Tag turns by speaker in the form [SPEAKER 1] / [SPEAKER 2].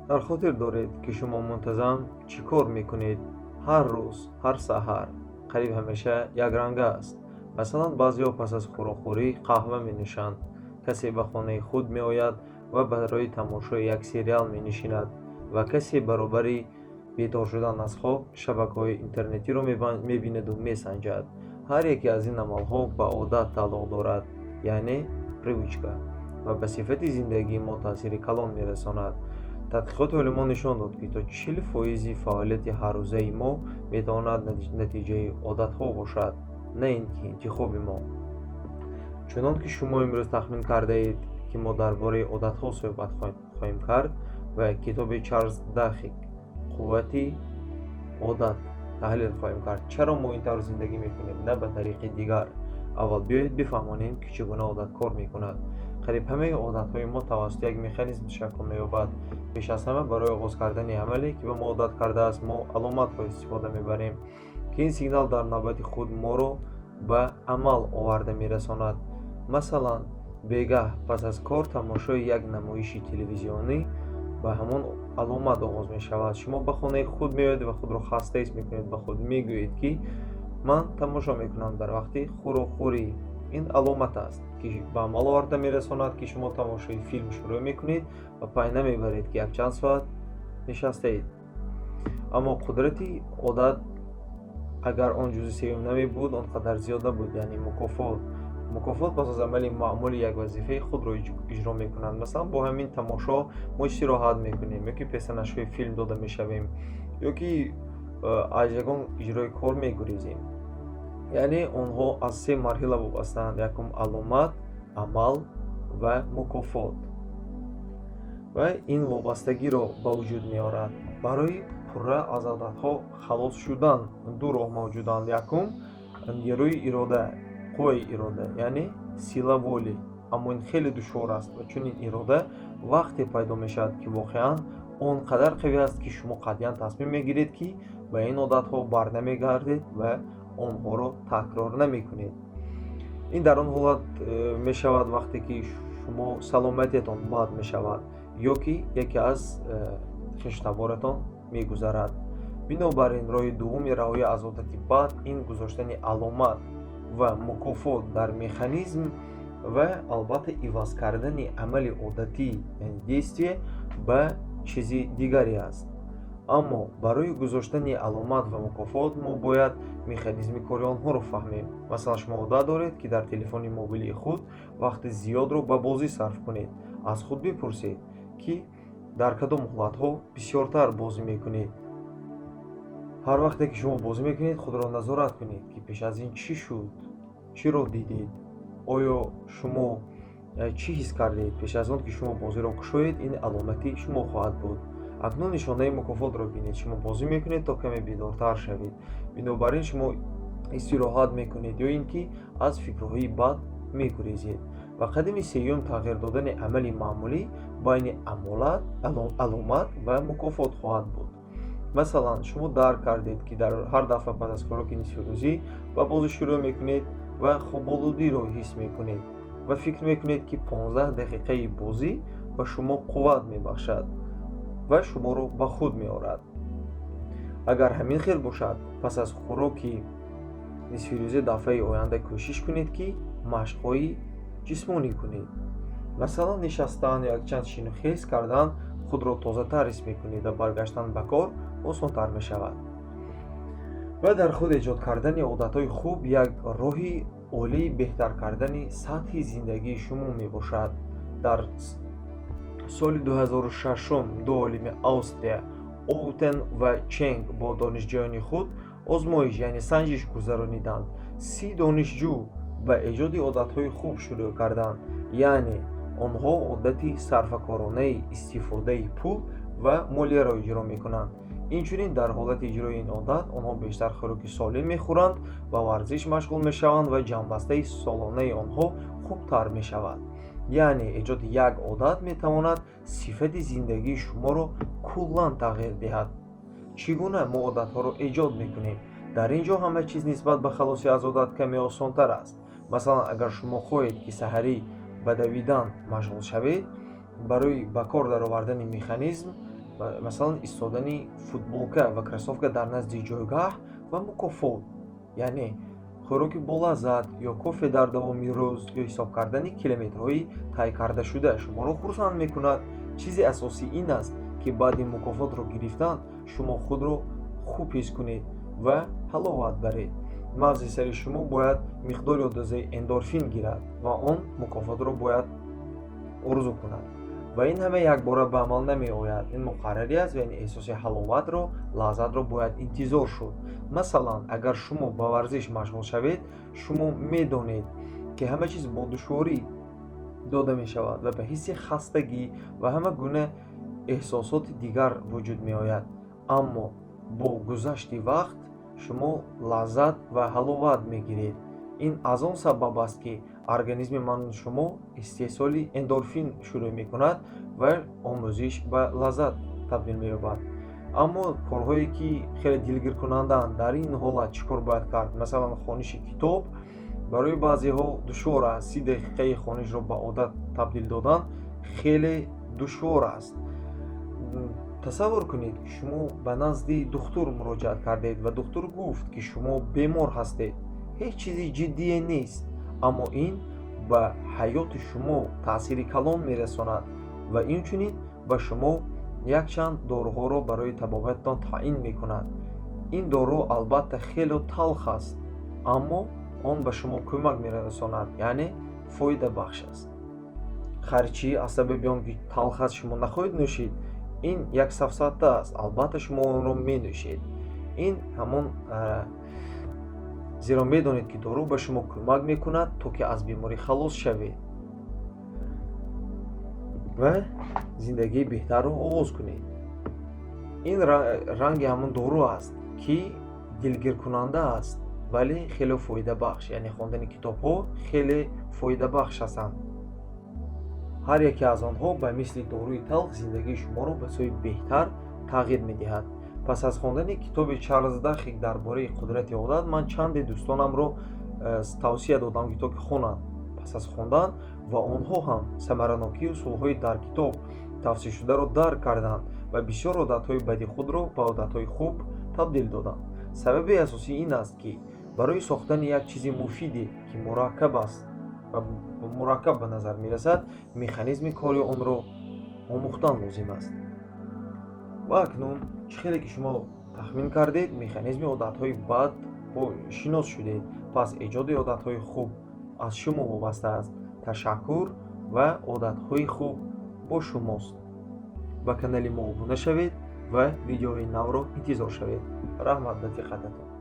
[SPEAKER 1] дар хотир доред, ки шумо мунтазам чӣ кор мекунед? Ҳар рӯз, ҳар саҳар қариб ҳамеша якранга аст. Масалан, баъзеҳо пас аз хӯрокхӯрӣ қаҳва менӯшанд, касе ба хонаи худ меояд ва барои тамошои як сериал менишинад ва касе баробари бедор шудан аз хоб шабакаҳои интернетиро мебинаду месанҷад. Ҳар яке аз ин амалҳо ба одат тааллуқ дорад, яъне привычка, ва ба сифати зиндагии мо таъсири калон мерасонад. тадқиқоти олимон нишон дод, ки то 40% фаъолияти ҳаррӯзаи мо метавонад натиҷаи одатҳо бошад, на ин ки интихоби мо. чунон ки шумо имрӯз тахмин кардаед, ки мо дар бораи одатҳо суҳбат хоҳем кард ва китоби Чарлз Дахик қуввати одат таҳлил хоҳем кард. чаро мо ин тавр зиндагӣ мекунем, на ба тариқи дигар? аввал биёед бифаҳмонем, ки чӣ гуна одат кор мекунад. қариб ҳамаи одатҳои мо тавассути як механизм шакл меёбад. пеш аз ҳама барои оғоз кардани амале, ки ба мо одат кардааст, мо аломатро истифода мебарем, ки ин сигнал дар навбати худ моро ба амал оварда мерасонад. масалан, бегаҳ пас аз кор тамошои як намоиши телевизионӣ ба ҳамон аломат оғоз мешавад. шумо ба хонаи худ меоед ва худро хаста ҳис мекунед, ба худ мегӯед, ки ман тамошо мекунам дар вақти хӯрокхӯрӣ. ин аломат аст, ки ба амал оварда мерасонад, ки шумо тамошои филм шурӯъ мекунед ва пай намебаред, ки якчанд соат нишастаед. аммо қудрати одат, агар он ҷузъи сеюм намебуд, он қадар зиёд набуд, яъне мукофот пас аз амали маъмули як вазифаи худро иҷро мекунанд. масалан, бо ҳамин тамошо мо истироҳат мекунем, ё ки песанашҳои филм дода мешавем, ё ки аз ягон иҷрои кор мегурезем. яъне онҳо аз се марҳила вобастаанд: якум аломат, амал ва мукофот. ва ин вобастагиро ба вуҷуд меорад. барои пурра аз одатҳо халос шудан ду роҳ мавҷуданд. якум нерӯи ирода, қувваи ирода, яъне сила волӣ. аммо ин хеле душвор аст ва чунин ирода вақте пайдо мешавад, ки воқеан он қадар қавӣ аст, ки шумо қатъиян тасмим мегиред, ки ба ин одатҳо барнамегардед ва онҳоро такрор намекунед. ин дар он ҳолат мешавад вақте ки шумо саломатиятон бад мешавад ё ки яке аз хиштаборатон мегузарад. бинобар ин роҳи дуввуми раҳоя аз одати бад ин гузоштани аломат ва мукофот дар механизм ва албатта иваз кардани амали одатӣ, яъне действие, ба чизи дигаре аст. аммо барои гузоштани аломат ва мукофот мо бояд механизми кори онҳоро фаҳмем. масалан, шумо одат доред, ки дар телефони мобилии худ вақти зиёдро ба бозӣ сарф кунед. аз худ бипурсед, ки дар кадом ҳолатҳо бисёртар бозӣ мекунед. ҳар вақте ки шумо бозӣ мекунед, худро назорат кунед, ки пеш аз ин чӣ шуд, чиро дидед, оё шумо чӣ ҳис кардед. пеш аз он ки шумо бозиро кушоед, ин аломати шумо хоҳад буд. акнун нишонаи мукофотро бинед. шумо бозӣ мекунед то каме бедортар шавед. бинобар ин шумо истироҳат мекунед ё ин ки аз фикрҳои бад мегурезед. ва қадами сеюм тағйир додани амали маъмулӣ байни аломат ва мукофот хоҳад буд. масалан, шумо дарк кардед, ки дар ҳар дафъа пас аз хӯроки нисфирӯзӣ ба бозӣ шурӯъ мекунед ва хоболудиро ҳис мекунед ва фикр мекунед, ки 15 дақиқаи бозӣ ба шумо қувват мебахшад ва шуморо ба худ меорад. агар ҳамин хел бошад, пас аз хӯроки нисфирӯзӣ дафъаи оянда кӯшиш кунед, ки машқҳои ҷисмонӣ кунед. масалан, нишастан ё якчанд шину хез кардан худро тозатар ҳис мекунед ва баргаштан ба кор осонтар мешавад. ва дар худ эҷод кардани одатҳои хуб як роҳи олии беҳтар кардани сатҳи зиндагии шумо мебошад. дар соли 2006 ду олими Австрия, Оутен ва Ченг, бо донишҷӯёни худ озмоиш, яъне санҷиш гузарониданд. 30 донишҷӯ ба эҷоди одатҳои хуб шурӯъ карданд, яъне онҳо одати сарфакоронаи истифодаи пул ва молияро иҷро мекунанд. инчунин дар ҳолати иҷрои ин одат онҳо бештар хӯроки солим мехӯранд, ба варзиш машғул мешаванд ва ҷанбастаи солонаи онҳо хубтар мешавад. яъне эҷоди як одат метавонад сифати зиндагии шуморо куллан тағйир диҳад. чӣ гуна мо одатҳоро эҷод мекунем? дар ин ҷо ҳама чиз нисбат ба халоси аз одат каме осонтар аст. масалан, агар шумо хоҳед, ки саҳарӣ ба давидан машғул шавед, барои ба кор даровардани механизм масалан истодани футболка ва кроссовка дар назди ҷойгоҳ ва мукофот, яъне хӯроки болаззат ё кофе дар давоми рӯз ё ҳисоб кардани километрҳои тайкардашуда шуморо хурсанд мекунад. Чизи асосӣ ин аст, ки баъди мукофотро гирифтан шумо худро хуб ҳис кунед ва ҳаловат баред. мағзи сари шумо бояд миқдори андозаи эндорфин гирад ва он мукофотро бояд орзу кунад ва ин ҳама якбора ба амал намеояд. Ин муқаррарӣ аст ва ин эҳсоси ҳаловатро, лаззатро бояд интизор шуд. Масалан, агар шумо ба варзиш машғул шавед, шумо медонед, ки ҳама чиз бо душворӣ дода мешавад ва ба ҳисси хастагӣ ва ҳама гуна эҳсосоти дигар вуҷуд меояд. Аммо бо гузашти вақт шумо лаззат ва ҳаловат мегиред. ин аз он сабаб аст, ки организми манзури шумо истеҳсоли эндорфин шурӯъ мекунад ва омӯзиш ба лаззат табдил меёбад. аммо корҳое ки хеле дилгиркунандаанд, дар ин ҳолат чӣ кор бояд кард? Масалан, хониши китоб барои баъзеҳо душвор аст. 30 дақиқаи хонишро ба одат табдил додан хеле душвор аст. тасаввур кунед, ки шумо ба назди духтур муроҷиат кардед ва духтур гуфт, ки шумо бемор ҳастед. ҳеҷ чизи ҷиддие нест, аммо ин ба ҳаёти шумо таъсири калон мерасонад ва инчунин ба шумо якчанд доруҳоро барои табобататон таъин мекунад. ин дору албатта хеле талх аст, аммо он ба шумо кӯмак мерасонад, яъне фоидабахш аст. харчӣ аз сабаби он ки талх аст шумо нахоҳед нӯшед. ин як сафсата аст, албатта шумо онро менӯшед. ин ҳамон зеро медонед, ки дору ба шумо кӯмак мекунад, то ки аз беморӣ халос шавед ва зиндагии беҳтарро оғоз кунед. ин ранги ҳамон дору аст, ки дилгиркунанда аст, вале хеле фоидабахш, яъне хондани китобҳо хеле фоидабахш ҳастанд. ҳар яке аз онҳо ба мисли доруи талх зиндагии шуморо ба сӯи беҳтар тағйир медиҳад. пас аз хондани китоби Чарлз Дахик дар бораи қудрати одат, ман чанде дӯстонамро тавсия додам, ки то ки хонанд. пас аз хондан ва онҳо ҳам самаранокии усулҳои дар китоб тавсияшударо дарк карданд ва бисёр одатҳои бади худро ба одатҳои хуб табдил доданд. сабаби асосӣ ин аст, ки барои сохтани як чизи муфиде, ки мураккаб аст ва мураккаб ба назар мерасад, механизми кори онро омӯхтан лозим аст. ва акнун чӣ хеле ки шумо тахмин кардед, механизми одатҳои бад шинос шудед. пас эҷоди одатҳои хуб аз шумо вобаста аст. ташаккур ва одатҳои хуб бо шумост. ба канали мо обуна шавед ва видеои навро интизор шавед. раҳмат ба диққататон.